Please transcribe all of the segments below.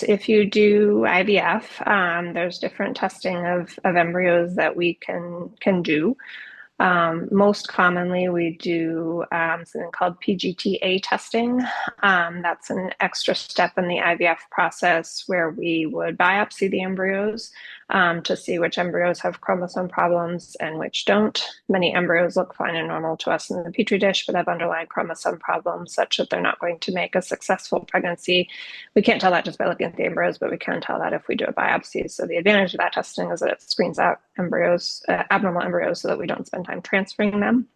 if you do IVF, there's different testing of embryos that we can do. Most commonly, we do something called PGT-A testing. That's an extra step in the IVF process where we would biopsy the embryos to see which embryos have chromosome problems and which don't. Many embryos look fine and normal to us in the petri dish, but have underlying chromosome problems such that they're not going to make a successful pregnancy. We can't tell that just by looking at the embryos, but we can tell that if we do a biopsy. So the advantage of that testing is that it screens out embryos, abnormal embryos, so that we don't spend time transferring them.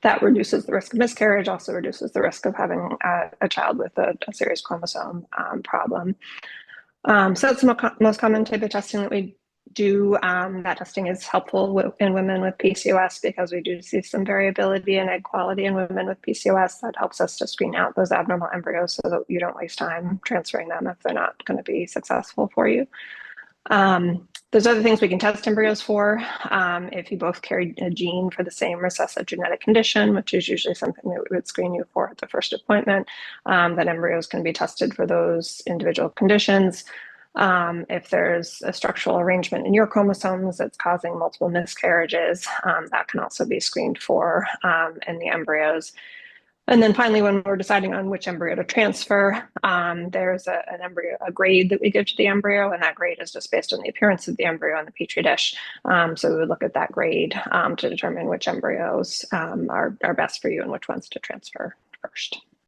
That reduces the risk of miscarriage, also reduces the risk of having a child with a serious chromosome problem. So that's the most common type of testing that we do. That testing is helpful in women with PCOS because we do see some variability in egg quality in women with PCOS. That helps us to screen out those abnormal embryos so that you don't waste time transferring them if they're not going to be successful for you. There's other things we can test embryos for. If you both carry a gene for the same recessive genetic condition, which is usually something that we would screen you for at the first appointment, then embryos can be tested for those individual conditions. If there's a structural arrangement in your chromosomes that's causing multiple miscarriages, that can also be screened for in the embryos. And then finally, when we're deciding on which embryo to transfer, there's a grade that we give to the embryo, and that grade is just based on the appearance of the embryo in the petri dish. So we would look at that grade to determine which embryos are best for you and which ones to transfer first.